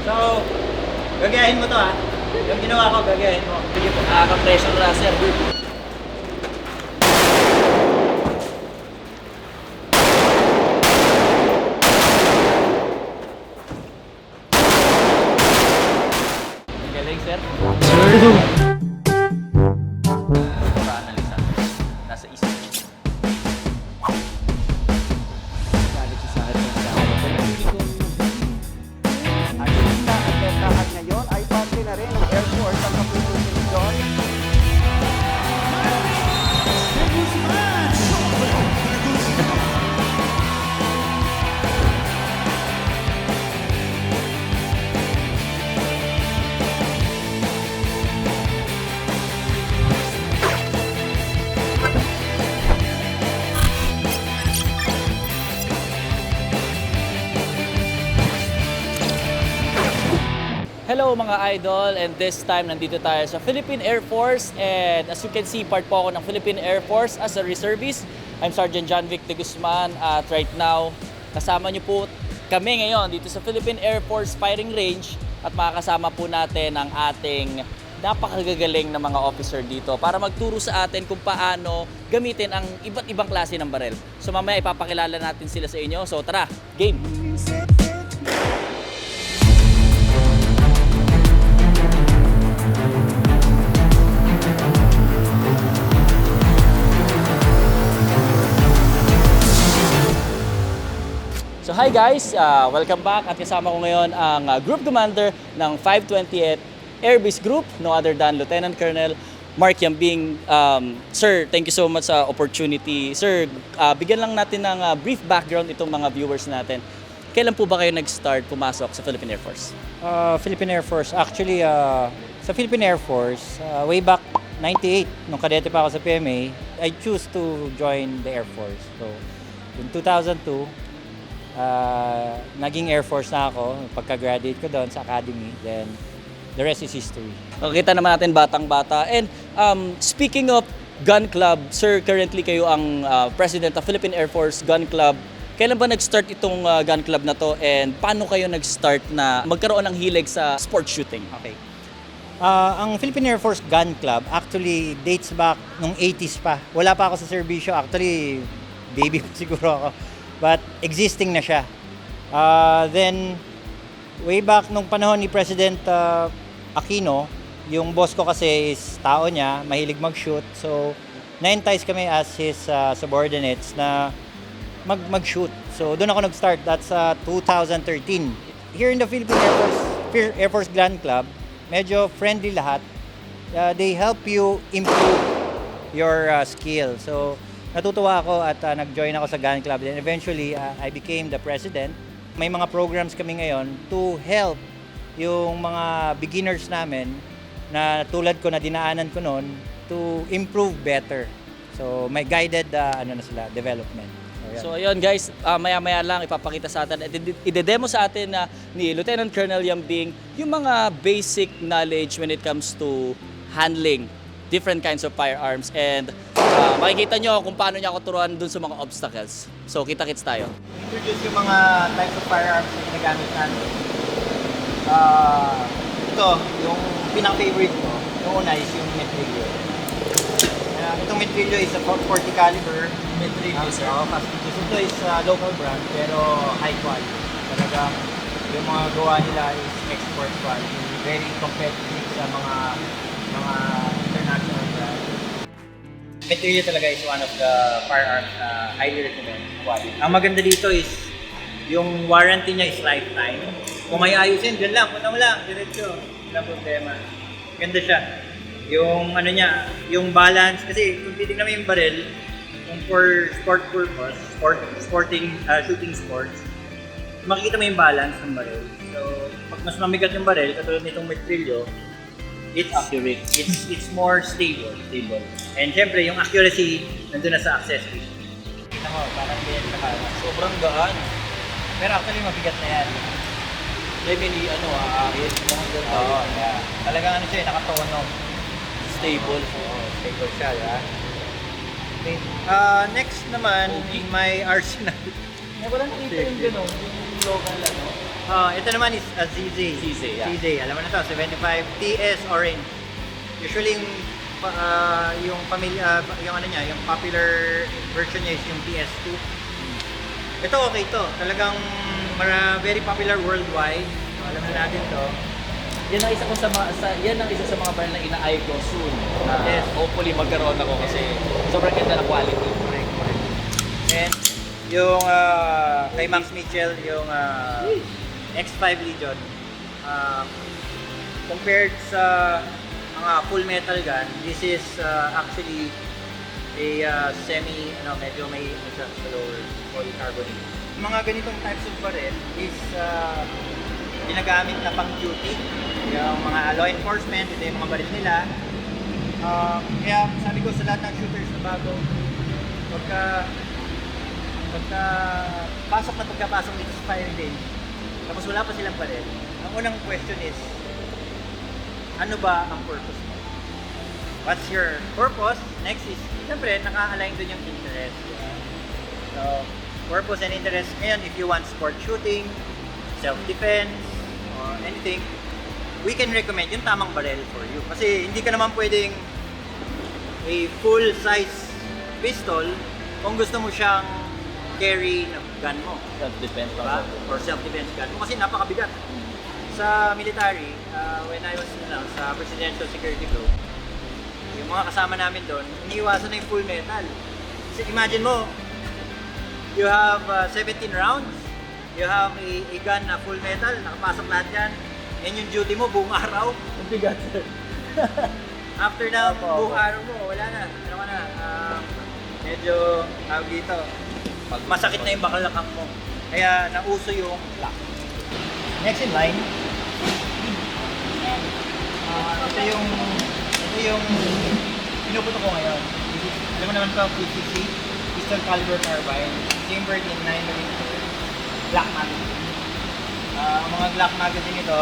So, gagayahin mo to ha. Yung ginawa ko, gagayahin mo. Sige po. Nakaka-pressure na, sir. Ang galing, sir. Para analisan. Nasa isip. Galit siya sa akin. Ang lista at tentahan ngayon ay parte na rin ng Air Force ang kapulitin doon. Hello mga idol, and this time nandito tayo sa Philippine Air Force, and as you can see, part po ako ng Philippine Air Force as a reservist. I'm Sergeant John Vic de Guzman at right now kasama niyo po kami ngayon dito sa Philippine Air Force Firing Range at makakasama po natin ang ating napakagagaling na mga officer dito para magturo sa atin kung paano gamitin ang iba't ibang klase ng barel. So mamaya ipapakilala natin sila sa inyo. So tara, game! So hi guys, welcome back at kasama ko ngayon ang Group Commander ng 528th Air Base Group, no other than Lieutenant Colonel Mark Yambing. Sir, thank you so much sa opportunity. Sir, bigyan lang natin ng brief background itong mga viewers natin. Kailan po ba kayo nag-start pumasok sa Philippine Air Force? Philippine Air Force, actually sa Philippine Air Force, way back 98, nung kadete pa ako sa PMA, I choose to join the Air Force. So, in 2002, naging Air Force na ako pagka-graduate ko doon sa academy, then the rest is history. Nakita naman natin batang-bata. And speaking of gun club, sir, currently kayo ang president of Philippine Air Force Gun Club. Kailan ba nag-start itong gun club na to, and paano kayo nag-start na magkaroon ng hilig sa sports shooting? Okay. Ang Philippine Air Force Gun Club actually dates back nung 80s pa. Wala pa ako sa serbisyo. Actually, baby pa siguro ako. But existing na siya. Then, way back nung panahon ni President Aquino, yung boss ko kasi is tao niya, mahilig mag-shoot. So, na-entice kami as his subordinates na mag-shoot. So, doon ako nag-start. That's 2013. Here in the Philippine Air Force Gun Club, medyo friendly lahat. They help you improve your skill. So, natutuwa ako at nag-join ako sa Gun Club. Then eventually, I became the president. May mga programs kami ngayon to help yung mga beginners namin na tulad ko na dinaanan ko noon to improve better. So may guided development. So ayun guys, maya-maya lang ipapakita sa atin at ide-demo sa atin na ni Lieutenant Colonel Yambing yung mga basic knowledge when it comes to handling different kinds of firearms, and makikita nyo kung paano niya ako turuan dun sa mga obstacles. So kita-kits tayo. Introduce yung mga types of firearms na ginagamit natin. Ito, yung pinaka-favorite ko, yung una is yung Metrillo. Itong Metrillo is a 40 caliber. Metrillo, sir. Ito is local brand pero high quality. Talagang yung mga gawa nila is export quality. Very competitive sa mga international brands. Metrillo talaga is one of the firearms na highly recommended quality. Ang maganda dito is yung warranty niya is lifetime. Kung may ayusin, dyan lang, punta mo lang, diretso. Walang problema. Ganda siya. Yung ano niya, yung balance, kasi kung titignan mo yung barrel, kung for sport purpose, shooting sports, makikita mo yung balance ng barrel. So, pag mas mamigat yung barrel, katulad nitong Metrillo, it's accurate. It's more stable. And syempre, yung accuracy, nandun na sa accessory. Kita mo, parang hindi yan nakalas. Sobrang gaan. Pero actually, mabigat na yan. Maybe aahit lang hanggang Oo, yeah. Talagang ano siya, nakatono. stable. Oo, stable siya, yeah. Okay. Next naman, Okay. may arsenal. Wala nakita yung gano'n, yung local ano. Ito naman is a ZZ. ZZ, yeah. ZZ, alam mo na to, 75 TS orange. Usually yung pamilya, yung ano niya, yung popular version niya is yung PS2. Ito okay to. Talagang very popular worldwide. Alam na natin to. Yan ang isa ko yan ang isa sa mga brand na ina-eye ko soon. Na Yes. hopefully magkaroon ako kasi sobrang ganda ng quality. Correct. And yung kay Max Mitchell, yung X5 Legion, compared sa mga full metal gun, this is actually a medyo may siya sa lower polycarbonate. Mga ganitong types of barrel is ginagamit na pang duty. Yung mga law enforcement, ito yung mga baril nila. Kaya sabi ko sa lahat ng shooters na bago, pagkapasok dito sa firing range, tapos wala pa silang baril, ang unang question is, ano ba ang purpose mo? What's your purpose? Next is, siyempre, naka-align dun yung interest. So, purpose and interest. Ngayon, if you want sport shooting, self-defense, or anything, we can recommend yung tamang barrel for you. Kasi hindi ka naman pwedeng a full-size pistol kung gusto mo siyang carry na gun mo. Self-defense Diba? Or self-defense gun mo kasi napakabigat. Sa military, when I was sa Presidential Security Group, yung mga kasama namin doon, iniiwasan na yung full metal. Kasi imagine mo, you have 17 rounds, you have a gun na full metal, nakapasok lahat yan, and yung duty mo buong araw. Ang bigat, sir. After na buong araw mo, wala na. Ano ka na, medyo tawag dito, masakit na yung bakalakang mo. Kaya nauso yung lock. Next in line, ito yung pinuputo ko ngayon. Alam mo naman ko, PCC, pistol caliber carbine, chambered in 9mm Glock magazine. Ang mga Glock magazine ito,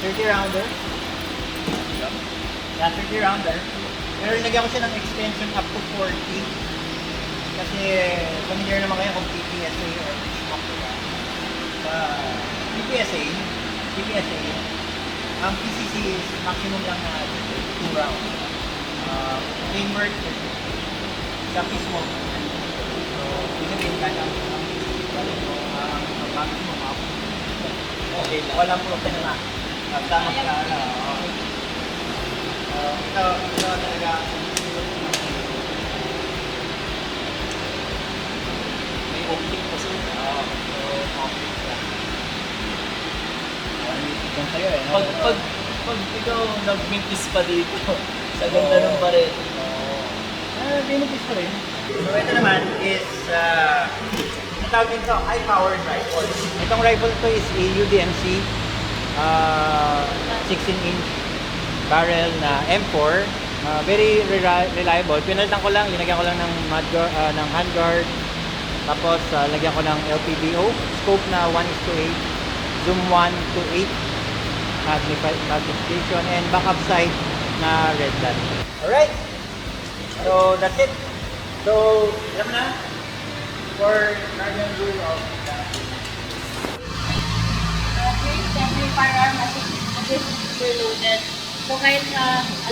30 rounder. Yeah, 30 rounder. Pero nilagyan ko siya ng extension up to 40. Kasi familiar naman kayo kung PPSA or Schmuck, diba? Sa PPSA, ang PCC is maximum lang na 2 rounds. Chambered, sa mismo. So, ibig sabihin ka lang ang maximum up. Okay, walang problema. Tama ka na. Ito talaga May optic pa sir. so optic siya. Ito sa'yo eh. Pag ikaw nag-mintis pa dito, sa ganda ng baril. Benefits pa rin. So ito naman is ang tawag dito, high-powered rifle. Itong rifle to is a UDMC 16-inch barrel na M4. Very reliable. Pinalitan ko lang, linagyan ko lang ng ng handguard. Tapos lagyan ko ng LPBO. Scope na 1:8. Zoom 1:8. Magnification and backup sight na red dot. Alright. So that's it. So, alam mo na, for Guardian rule of Every firearm has a loaded. So kahit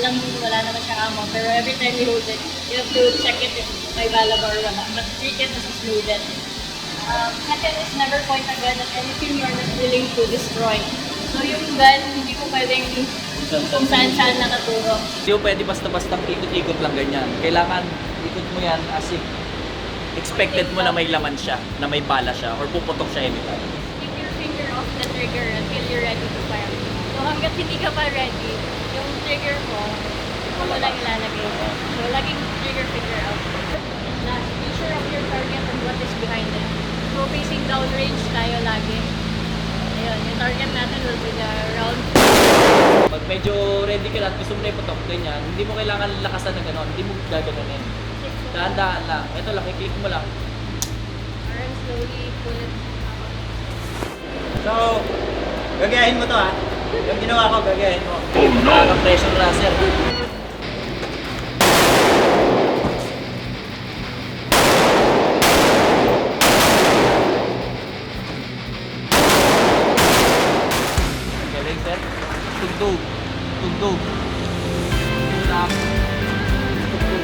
alam mo wala naman siya ammo, pero every time you hold it, you have to check it if may bala ba or wala. But treat it as it's loaded. Second is never point a gun at anything you're not willing to destroy. So yung gun, hindi ko pwedeng kung saan-saan nakaturo. Hindi mo pwede basta-basta ikot-ikot lang ganyan. Kailangan ikot mo yan as if expected mo na may laman siya, na may bala siya, or puputok siya anytime. Keep your finger off the trigger until you're ready to fire. So hanggat hindi ka pa ready, yung trigger mo lang ilalagay. So laging trigger finger out. Last, be sure of your target and what is behind it. So facing downrange tayo lagi. Ayun, yung target natin will be the round. Pag medyo ready ka lang, gusto mo na iputok, ganyan, hindi mo kailangan lakasan na gano'n, hindi mo gaganunin. Dahan-dahan lang. Ito lang, i-click mo lang. Arm slowly pull it. So, gagayahin mo to ha. Yung ginawa ko, gagayahin mo. Pressure na, sir. Tugtog. Tugtog. Tulak. Tugtog.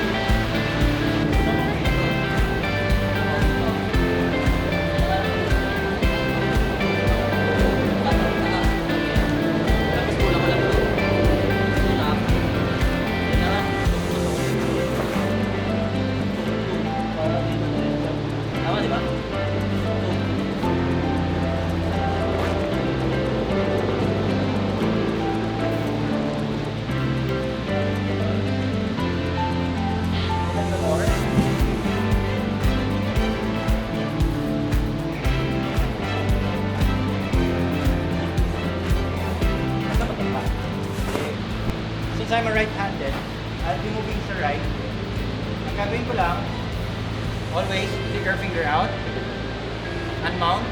Tapos kulang ko lang ito. Tulak. Tulak. Para dito na rin. Tama, di ba? Since I'm a right-handed, I'll be moving sa right. Ang gagawin ko lang, always take your finger out, unmount.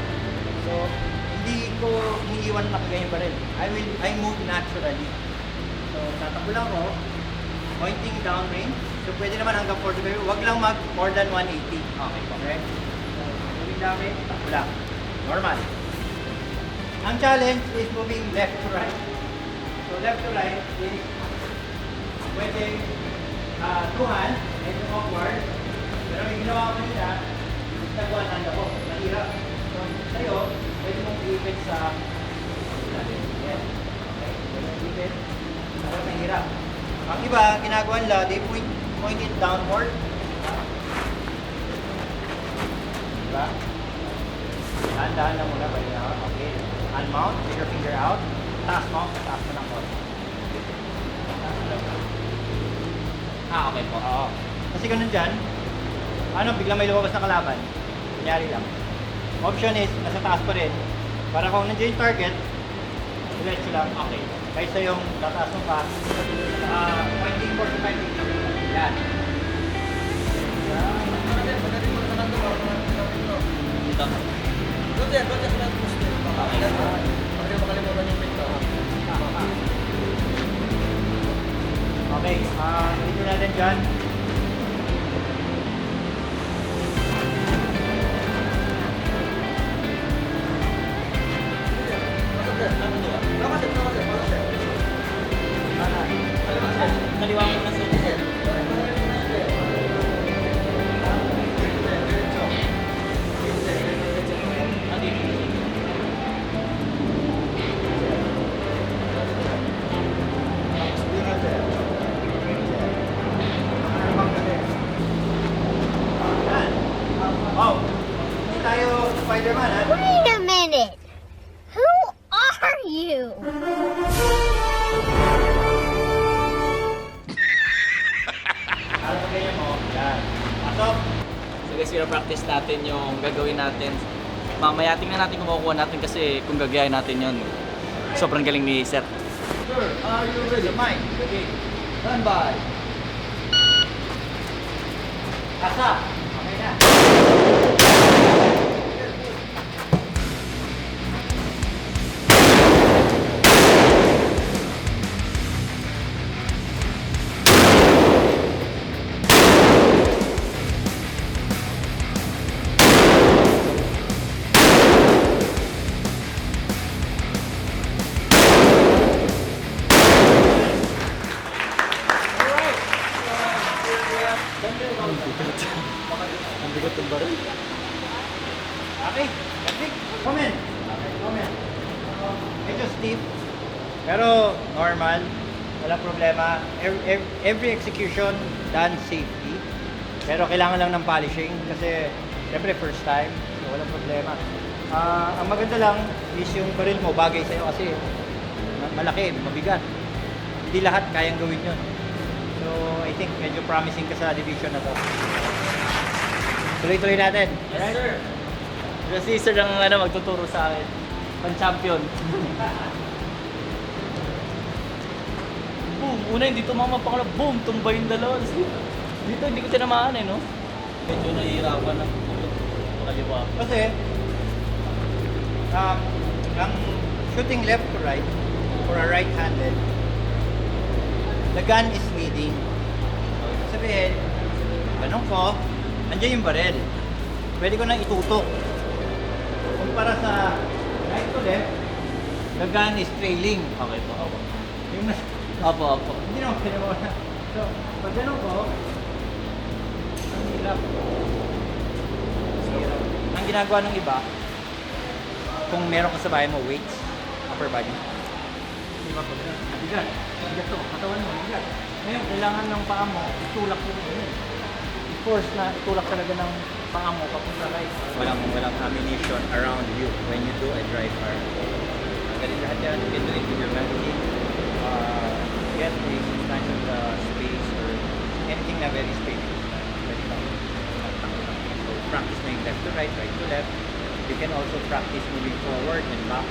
So, hindi ko iniiwan na kagaya pa rin. I move naturally. So, tatakbo lang ako, pointing down range. So, pwede naman hanggang 45. Huwag lang mag more than 180. Okay po. Okay? So, moving down range, takbo lang. Normal. Ang challenge is moving left to right. So, left to right is pwede two hand, medyo awkward. Pero may ginawa ko nila, nag-one hand ako. Mahirap. So, sa'yo, pwede mong iipit sa yes. Okay, pwede mong iipit. Pero mahirap. Ang iba, ginagawa nila, they point it downward. Diba? Dahan-dahan lang muna. Okay. Unmount, take your finger out. Taas mo lang po. Okay po. Oo. Kasi ganun dyan, biglang may lumabas na kalaban. Kunyari lang. Option is, nasa taas pa rin. Para kung nandiyan yung target, diretso lang. Okay. Kaysa yung tataas mo pa, pointing 45 degree. Yan. Dito. Okay, dito natin dyan. Kaliwa mo na sir. Oh, hindi tayo Spider-Man, ha? Wait a minute. Who are you? Alam mo ganyan mo. Yan. Pasok. So guys, pina-practice natin yung gagawin natin. Mamaya tingnan natin kung makukuha natin kasi kung gagayahin natin yun. Sobrang galing ni Sir. Sir, are you ready? Mine. Okay. Stand by. Asa. Okay na. Ang bigat ng baril. Okay. That's it. Comment. Comment. Medyo stiff. Pero normal. Walang problema. Every execution done safely. Pero kailangan lang ng polishing kasi siyempre first time. So walang problema. Ang maganda lang is yung baril mo bagay sa'yo kasi malaki, mabigat. Hindi lahat kayang gawin yun. So I think medyo promising ka sa division na to. Tuloy-tuloy natin. Yes, sir. Si Sir ang magtuturo sa akin. Pan-champion. Boom! Una hindi tumama pa boom! Tumba yung dalawa. Dito hindi ko tinamaan no? Medyo nahihirapan ng kaliwa. Kasi ang shooting left to right for a right-handed, the gun is leading. Sabihin, ganun ko, nandiyan yung baril. Pwede ko nang itutok. Kumpara sa right to left, the gun is trailing. Okay po. Yung nas... Opo, opo. Hindi naman pinamuna. So, pag ganun ko, ang hirap. Ang ginagawa ng iba, kung meron ka sa bahay mo, weights, upper body. Di ba? Bigat. Bigat to. Katawan mo, bigat. Ngayon, kailangan ng paa mo, itulak mo. I-force na itulak talaga ng paa mo papunta right. Walang ammunition around you when you do a dry fire. Ganit lahat yan, you can do it with your magazine. Get a substantial space or anything na very spacious. Pwede kang so practice na yung left to right, right to left. You can also practice moving forward and back.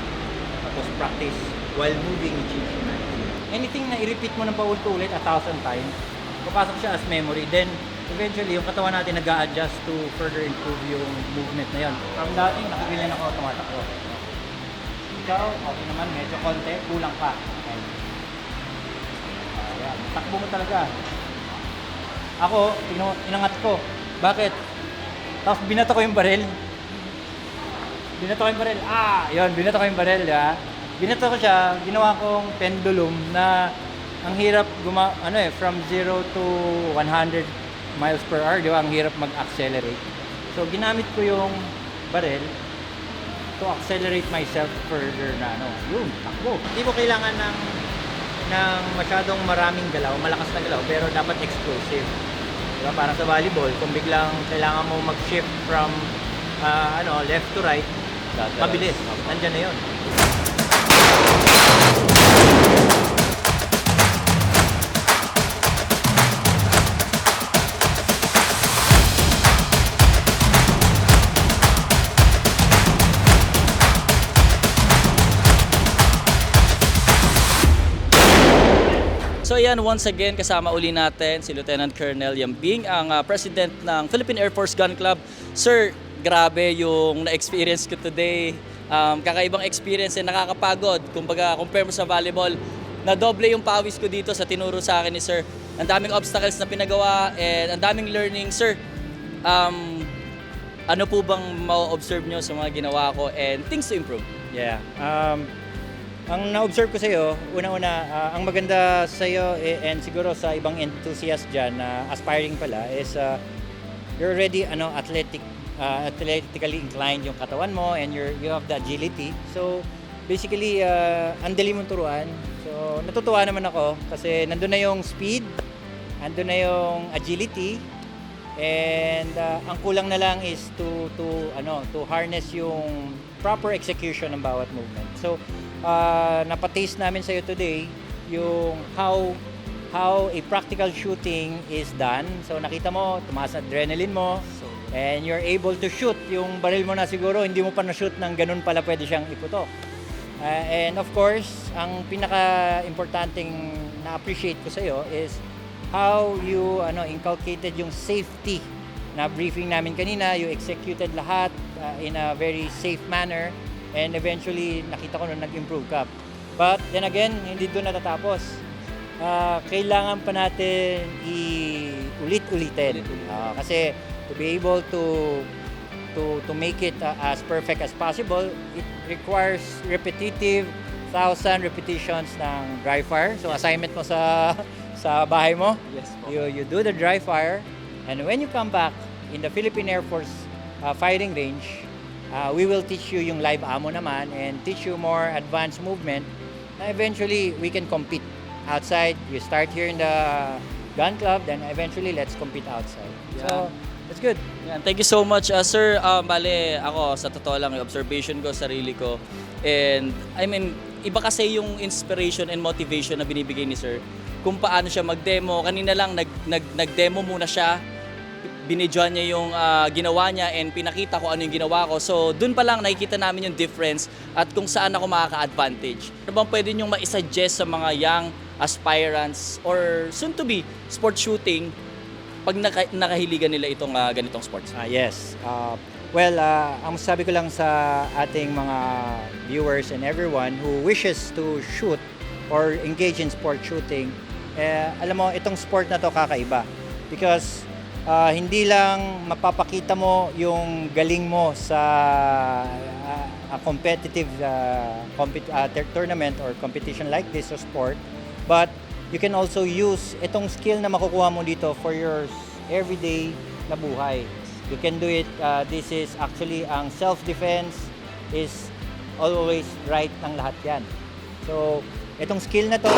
Tapos practice while moving each magazine. Anything na i-repeat mo ng paulit-ulit 1,000 times, papasok siya as memory. Then, eventually, yung katawan natin nag-a-adjust to further improve yung movement na yun. From dati, nakabilan ako tumatakbo. Ikaw, okay naman, medyo konti, kulang pa. Okay. Ayan, takbo mo talaga. Ako, inangat ko. Bakit? Tapos binato ko yung baril. Binato ko yung baril. Yun, binato ko yung baril, ya. Binato ko siya, ginawa kong pendulum na ang hirap from 0 to 100 miles per hour, di ba? Ang hirap mag-accelerate. So, ginamit ko yung baril to accelerate myself further na yun, takbo. Hindi ko kailangan ng masyadong maraming galaw, malakas na galaw, pero dapat explosive. Diba? Parang sa volleyball, kung biglang kailangan mo mag-shift from left to right, mabilis. Nandyan na yun. So ayan, once again, kasama uli natin si Lieutenant Colonel Yambing, ang President ng Philippine Air Force Gun Club. Sir, grabe yung na-experience ko today. Kakaibang experience and nakakapagod. Kumbaga, compare mo sa volleyball, na-doble yung pawis ko dito sa tinuro sa akin ni Sir. Ang daming obstacles na pinagawa and ang daming learning. Sir, ano po bang ma-observe nyo sa mga ginawa ko and things to improve? Yeah. Ang na-observe ko sa iyo, una-una, ang maganda sa iyo and siguro sa ibang enthusiast diyan na aspiring pala is you're already athletically inclined yung katawan mo and you have the agility. So basically, ang dali mong turuan. So natutuwa naman ako kasi nandun na yung speed, nandun na yung agility, and ang kulang na lang is to harness yung proper execution ng bawat movement. So napataste namin sa iyo today yung how a practical shooting is done. So nakita mo, tumaas na adrenaline mo and you're able to shoot yung baril mo na siguro hindi mo pa na-shoot ng ganun pala pwede siyang iputok. And of course, ang pinaka-importanting na-appreciate ko sa iyo is how you inculcated yung safety na briefing namin kanina. You executed lahat in a very safe manner. And eventually, nakita ko nung nag-improve ka. But then again, hindi doon natatapos. Kailangan pa natin ulit-ulitin. Kasi to be able to make it as perfect as possible, it requires repetitive 1,000 repetitions ng dry fire. So assignment mo sa bahay mo. Yes po. You do the dry fire, and when you come back in the Philippine Air Force firing range, we will teach you yung live ammo naman and teach you more advanced movement na eventually we can compete outside. You start here in the gun club, then eventually let's compete outside. Yeah. So, that's good. Yan. Thank you so much, sir. Bale, ako sa totoo lang yung observation ko, sarili ko. And I mean, iba kasi yung inspiration and motivation na binibigay ni sir kung paano siya mag-demo. Kanina lang nag-demo muna siya. Binidyohan niya yung ginawa niya and pinakita ko ano yung ginawa ko. So, dun pa lang nakikita namin yung difference at kung saan ako makaka-advantage. Ano bang pwede niyong ma-suggest sa mga young aspirants or soon-to-be sport shooting pag nakahiligan nila itong ganitong sports? Yes. Ang masasabi ko lang sa ating mga viewers and everyone who wishes to shoot or engage in sport shooting, alam mo, itong sport na to kakaiba. Because hindi lang mapapakita mo yung galing mo sa a competitive tournament or competition like this or sport, But you can also use itong skill na makukuha mo dito for your everyday na buhay. You can do it, this is actually ang self-defense is always right ng lahat yan. So, itong skill na to,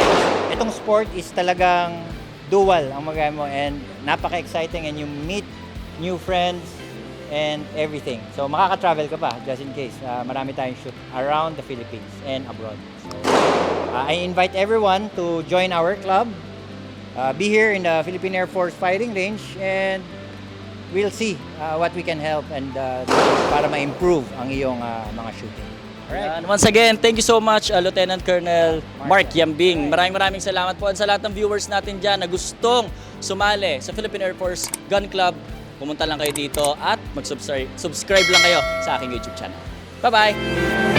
itong sport is talagang dual ang magaya mo and napaka-exciting and you meet new friends and everything. So, makaka-travel ka pa just in case. Marami tayong shoot around the Philippines and abroad. So, I invite everyone to join our club. Be here in the Philippine Air Force Firing Range and we'll see what we can help and para ma-improve ang iyong mga shooting. Alright? And once again, thank you so much, Lieutenant Colonel Mark Yambing. Maraming salamat po. And sa lahat ng viewers natin dyan na gustong sumali sa Philippine Air Force Gun Club, pumunta lang kayo dito at mag-subscribe lang kayo sa aking YouTube channel. Bye-bye!